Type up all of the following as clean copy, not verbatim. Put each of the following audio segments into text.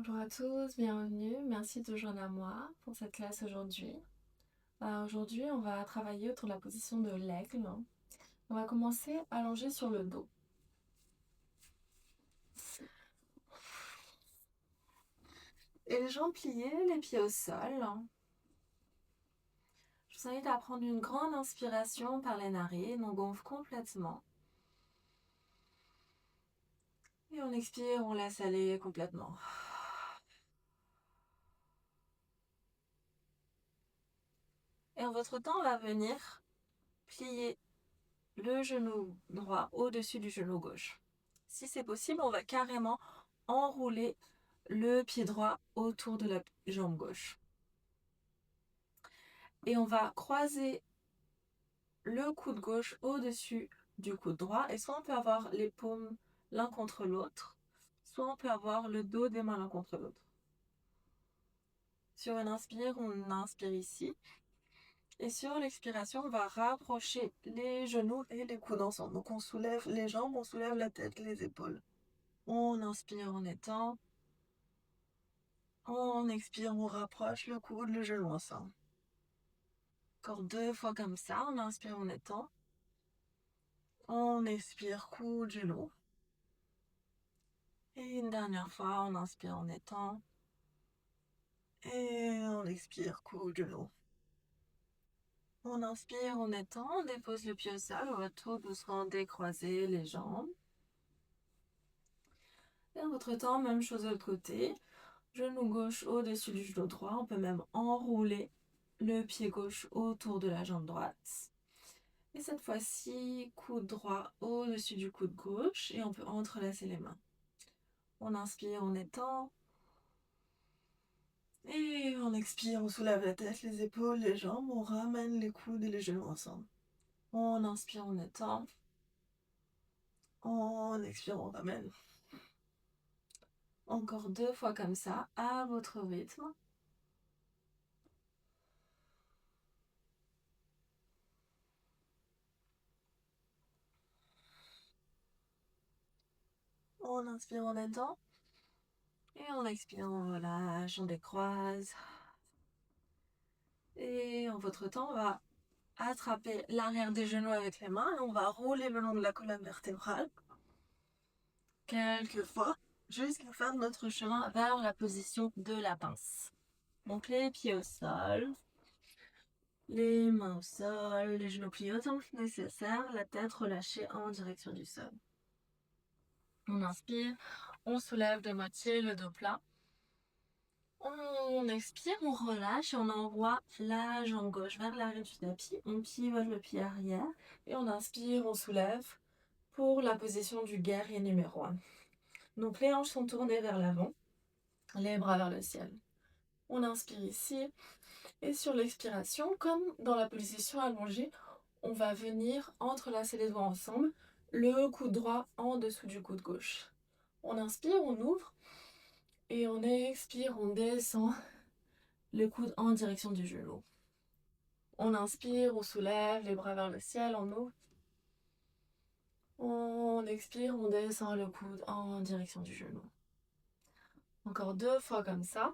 Bonjour à tous, bienvenue. Merci de joindre à moi pour cette classe aujourd'hui. Aujourd'hui, on va travailler autour de la position de l'aigle. On va commencer allongé sur le dos. Et les jambes pliées, les pieds au sol. Je vous invite à prendre une grande inspiration par les narines. On gonfle complètement. Et on expire, on laisse aller complètement. Et en votre temps, on va venir plier le genou droit au-dessus du genou gauche. Si c'est possible, on va carrément enrouler le pied droit autour de la jambe gauche. Et on va croiser le coude gauche au-dessus du coude droit. Et soit on peut avoir les paumes l'un contre l'autre, soit on peut avoir le dos des mains l'un contre l'autre. Sur une inspire, on inspire ici. Et sur l'expiration, on va rapprocher les genoux et les coudes ensemble. Donc on soulève les jambes, on soulève la tête, les épaules. On inspire, on étend. On expire, on rapproche le coude, le genou ensemble. Encore 2 fois comme ça. On inspire, on étend. On expire, coude, genou. Et une dernière fois, on inspire, on étend. Et on expire, coude, genou. On inspire, on étend, on dépose le pied au sol. On va tout doucement décroiser les jambes. Et en votre temps, même chose de l'autre côté. Genou gauche au-dessus du genou droit. On peut même enrouler le pied gauche autour de la jambe droite. Et cette fois-ci, coude droit au-dessus du coude gauche et on peut entrelacer les mains. On inspire, on étend. Et on expire, on soulève la tête, les épaules, les jambes. On ramène les coudes et les genoux ensemble. On inspire, on étend. On expire, on ramène. Encore 2 fois comme ça, à votre rythme. On inspire, on étend. Et on expire, on relâche, on décroise. Et en votre temps, on va attraper l'arrière des genoux avec les mains et on va rouler le long de la colonne vertébrale. Quelques fois, jusqu'à faire notre chemin vers la position de la pince. Donc les pieds au sol, les mains au sol, les genoux pliés autant que nécessaire, la tête relâchée en direction du sol. On inspire, on soulève de moitié le dos plat. On expire, on relâche et on envoie la jambe gauche vers l'arrière du tapis. On pivote le pied arrière et on inspire, on soulève pour la position du guerrier numéro 1. Donc les hanches sont tournées vers l'avant, les bras vers le ciel. On inspire ici et sur l'expiration, comme dans la position allongée, on va venir entrelacer les doigts ensemble, le coude droit en dessous du coude gauche. On inspire, on ouvre et on expire, on descend le coude en direction du genou. On inspire, on soulève les bras vers le ciel, on ouvre. On expire, on descend le coude en direction du genou. Encore 2 fois comme ça.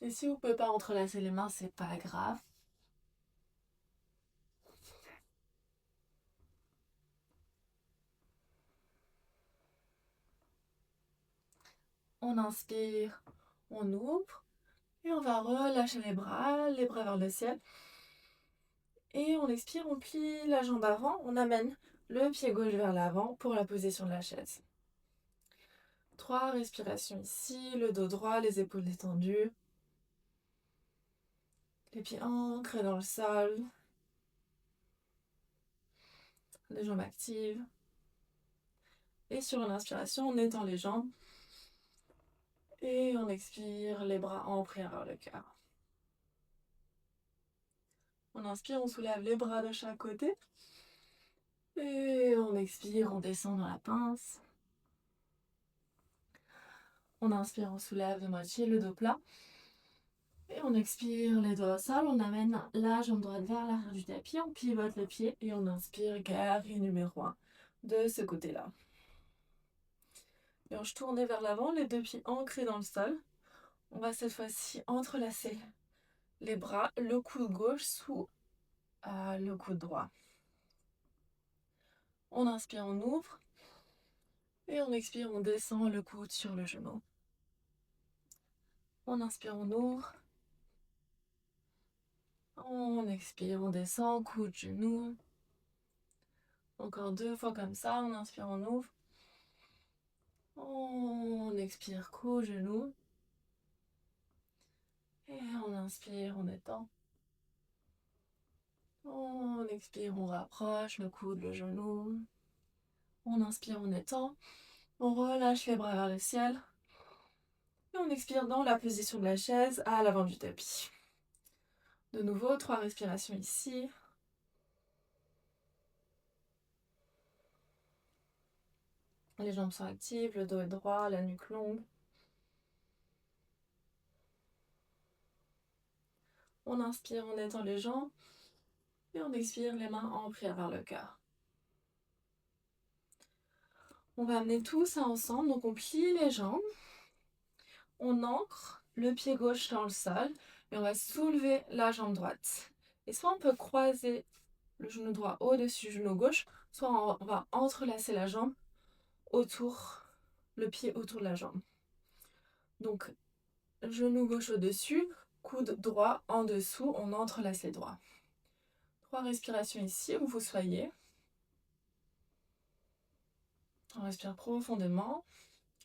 Et si vous ne pouvez pas entrelacer les mains, c'est pas grave. On inspire, on ouvre. Et on va relâcher les bras vers le ciel. Et on expire, on plie la jambe avant, on amène le pied gauche vers l'avant pour la position de la chaise. 3 respirations ici, le dos droit, les épaules détendues. Les pieds ancrés dans le sol. Les jambes actives. Et sur une inspiration, on étend les jambes. Et on expire, les bras en prière vers le cœur. On inspire, on soulève les bras de chaque côté. Et on expire, on descend dans la pince. On inspire, on soulève de moitié le dos plat. Et on expire, les doigts au sol. On amène la jambe droite vers l'arrière du tapis. On pivote le pied et on inspire, guerrier numéro 1 de ce côté-là. Les hanches tournées vers l'avant, les deux pieds ancrés dans le sol. On va cette fois-ci entrelacer les bras, le coude gauche sous le coude droit. On inspire, on ouvre. Et on expire, on descend le coude sur le genou. On inspire, on ouvre. On expire, on descend, coude, genou. Encore 2 fois comme ça, on inspire, on ouvre. On expire, coude, genou. Et on inspire, on étend. On expire, on rapproche le coude, le genou. On inspire, on étend. On relâche les bras vers le ciel. Et on expire dans la position de la chaise à l'avant du tapis. De nouveau, 3 respirations ici. Les jambes sont actives, le dos est droit, la nuque longue. On inspire, on étend les jambes. Et on expire, les mains en prière vers le cœur. On va amener tout ça ensemble. Donc on plie les jambes. On ancre le pied gauche dans le sol. Et on va soulever la jambe droite. Et soit on peut croiser le genou droit au-dessus du genou gauche, soit on va entrelacer la jambe autour, le pied autour de la jambe. Donc, genou gauche au-dessus, coude droit en dessous, on entrelace les doigts. 3 respirations ici, où vous soyez. On respire profondément.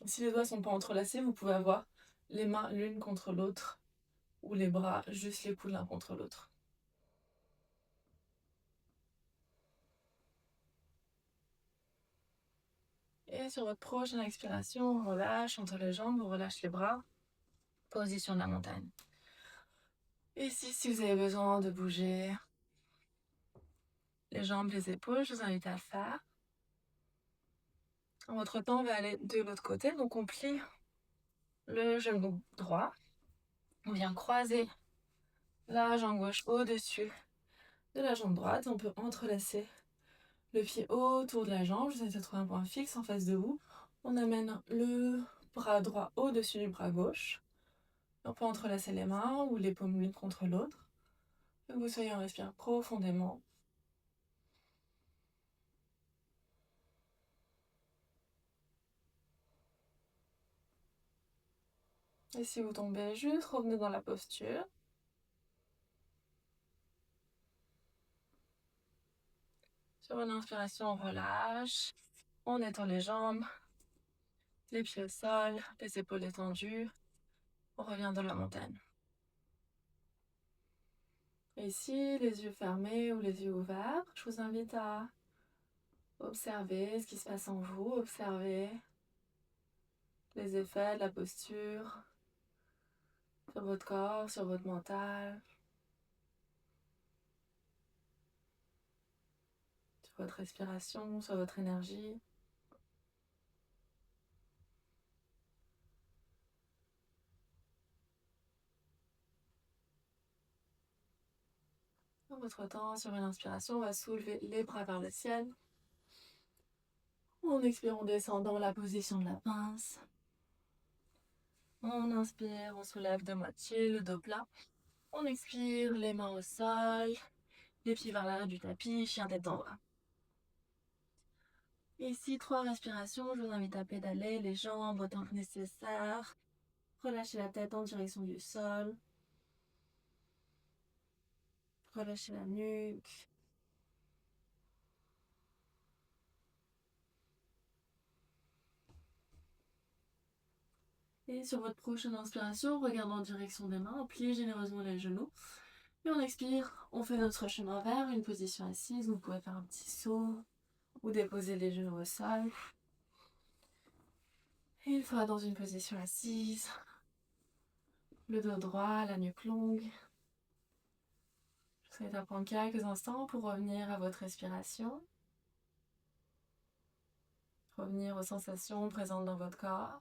Si les doigts ne sont pas entrelacés, vous pouvez avoir les mains l'une contre l'autre ou les bras juste les coudes l'un contre l'autre. Et sur votre prochaine expiration, on relâche entre les jambes, on relâche les bras. Position de la montagne. Et si vous avez besoin de bouger les jambes, les épaules, je vous invite à le faire. En votre temps, on va aller de l'autre côté. Donc on plie le genou droit. On vient croiser la jambe gauche au-dessus de la jambe droite. On peut entrelacer le pied autour de la jambe. Je vous invite à trouver un point fixe en face de vous. On amène le bras droit au-dessus du bras gauche. On peut entrelacer les mains ou les paumes l'une contre l'autre. Que vous soyez, on respire profondément. Et si vous tombez, juste revenez dans la posture. Sur une inspiration, on relâche. On étend les jambes, les pieds au sol, les épaules étendues. On revient dans la montagne. Et ici, les yeux fermés ou les yeux ouverts, je vous invite à observer ce qui se passe en vous, observer les effets de la posture sur votre corps, sur votre mental, sur votre respiration, sur votre énergie. Dans votre temps, sur une inspiration, on va soulever les bras vers le ciel. On expire, on descend dans la position de la pince. On inspire, on soulève de moitié le dos plat. On expire, les mains au sol, les pieds vers l'arrière du tapis, chien tête en bas. Ici, 3 respirations, je vous invite à pédaler les jambes autant que nécessaire. Relâchez la tête en direction du sol. Relâchez la nuque. Et sur votre prochaine inspiration, regardez en direction des mains, pliez généreusement les genoux. Et on expire, on fait notre chemin vers une position assise. Vous pouvez faire un petit saut ou déposer les genoux au sol. Et une fois dans une position assise, le dos droit, la nuque longue. Je vous invite à prendre quelques instants pour revenir à votre respiration. Revenir aux sensations présentes dans votre corps.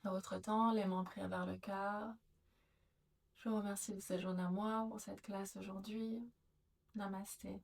À votre temps, les mains prises vers le cœur. Je vous remercie de cette journée à moi pour cette classe aujourd'hui. Namasté.